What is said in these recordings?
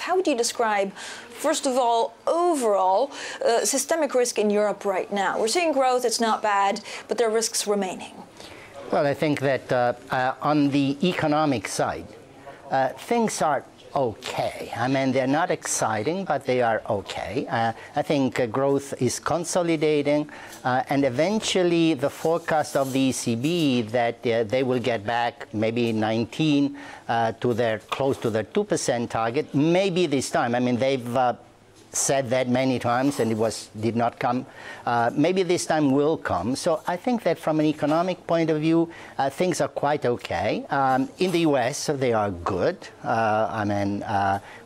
How would you describe, first of all, overall systemic risk in Europe right now? We're seeing growth, it's not bad, but there are risks remaining. Well, I think that on the economic side, things are okay. I mean, they're not exciting, but they are okay. I think growth is consolidating, and eventually the forecast of the ECB that they will get back maybe 19 to their close to their 2% target, maybe this time. I mean, they've said that many times, and it did not come. Maybe this time will come. So I think that from an economic point of view, things are quite okay. In the US, they are good. I mean,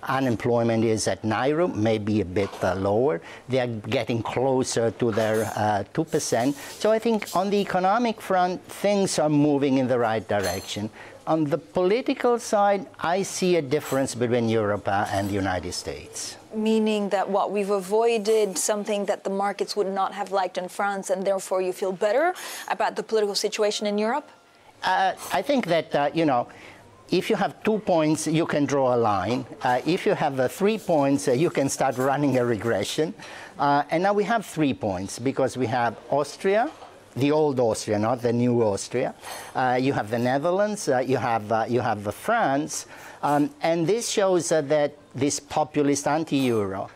unemployment is at 9, maybe a bit lower. They are getting closer to their 2%. So I think on the economic front, things are moving in the right direction. On the political side, I see a difference between Europe and the United States. Meaning that what we've avoided something that the markets would not have liked in France, and therefore you feel better about the political situation in Europe? I think that, you know, if you have 2 points, you can draw a line. If you have 3 points, you can start running a regression. And now we have 3 points because we have Austria, the old Austria, not the new Austria. You have the Netherlands, you have France, and this shows that this populist anti-euro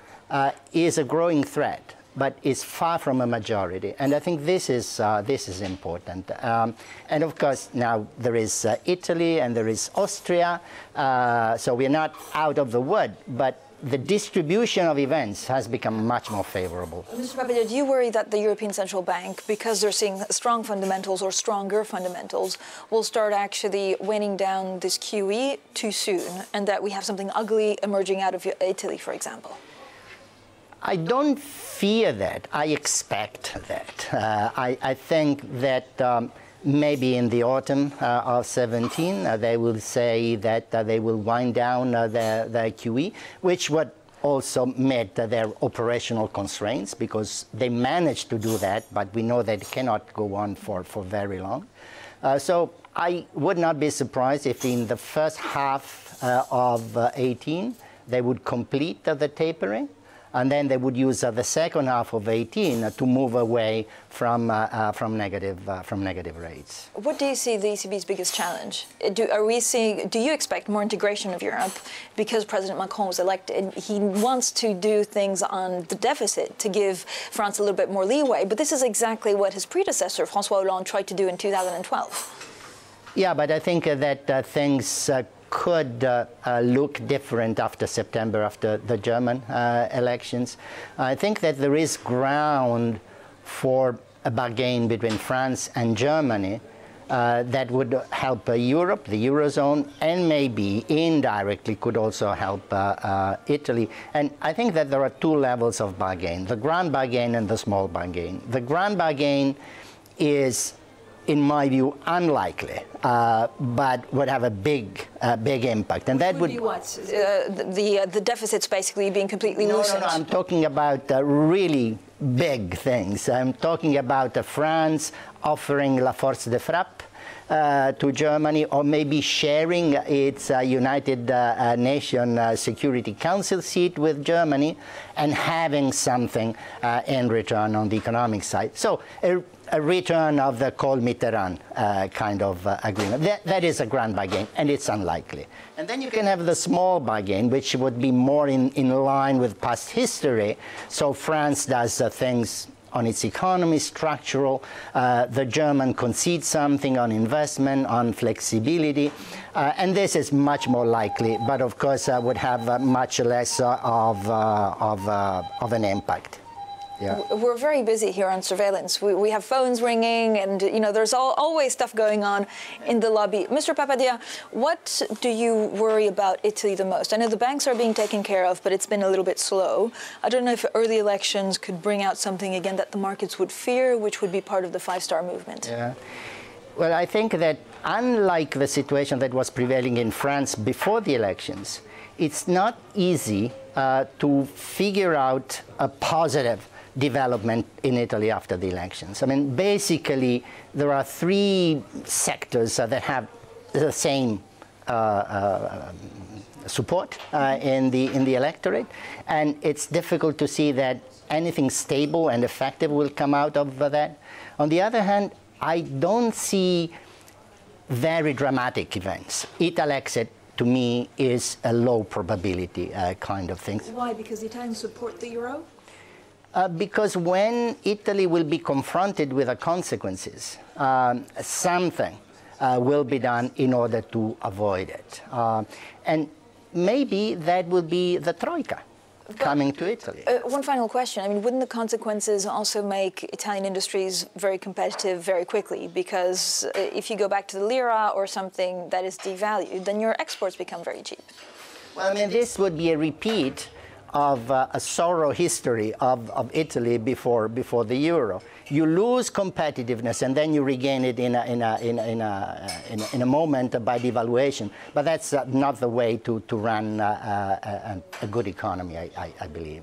is a growing threat, but is far from a majority. And I think this is important. And of course, now there is Italy and there is Austria, so we're not out of the wood, but the distribution of events has become much more favorable. Mr. Papadia, do you worry that the European Central Bank, because they're seeing strong fundamentals or stronger fundamentals, will start actually weighing down this QE too soon, and that we have something ugly emerging out of Italy, for example? I don't fear that. I expect that. I think that maybe in the autumn of 17, they will say that they will wind down their QE, which would also meet their operational constraints, because they managed to do that, but we know that it cannot go on for very long. So I would not be surprised if in the first half of 18, they would complete the tapering. And then they would use the second half of 18 to move away from negative rates. What do you see the ECB's biggest challenge? Do you expect more integration of Europe because President Macron was elected? He wants to do things on the deficit to give France a little bit more leeway, but this is exactly what his predecessor, François Hollande, tried to do in 2012. Yeah, but I think that things could look different after September, after the German elections. I think that there is ground for a bargain between France and Germany that would help Europe, the Eurozone, and maybe indirectly could also help Italy. And I think that there are 2 levels of bargain, the grand bargain and the small bargain. The grand bargain is, in my view, unlikely, but would have a big impact. And that would be what? The deficits basically being completely loosened? No, I'm talking about really big things. I'm talking about France offering la force de frappe to Germany, or maybe sharing its United Nations Security Council seat with Germany and having something in return on the economic side. So a return of the Kohl-Mitterrand kind of agreement. That is a grand bargain, and it's unlikely. And then you can have the small bargain, which would be more in line with past history. So France does things on its economy, structural. The German concedes something on investment, on flexibility. And this is much more likely, but of course would have much less of an impact. Yeah. We're very busy here on Surveillance. We have phones ringing, and there's always stuff going on in the lobby. Mr. Papadia, what do you worry about Italy the most? I know the banks are being taken care of, but it's been a little bit slow. I don't know if early elections could bring out something again that the markets would fear, which would be part of the 5-star movement. Yeah. Well, I think that unlike the situation that was prevailing in France before the elections, it's not easy to figure out a positive development in Italy after the elections. I mean, basically, there are 3 sectors that have the same support in the electorate, and it's difficult to see that anything stable and effective will come out of that. On the other hand, I don't see very dramatic events. Italy exit, to me, is a low probability kind of thing. Why? Because the Italians support the euro? Because when Italy will be confronted with the consequences, something will be done in order to avoid it. And maybe that will be the Troika coming to Italy. One final question. I mean, wouldn't the consequences also make Italian industries very competitive very quickly? Because if you go back to the lira or something that is devalued, then your exports become very cheap. Well, I mean, this would be a repeat of a sorrow history of Italy before the euro. You lose competitiveness and then you regain it in a moment by devaluation. But that's not the way to run a good economy, I believe.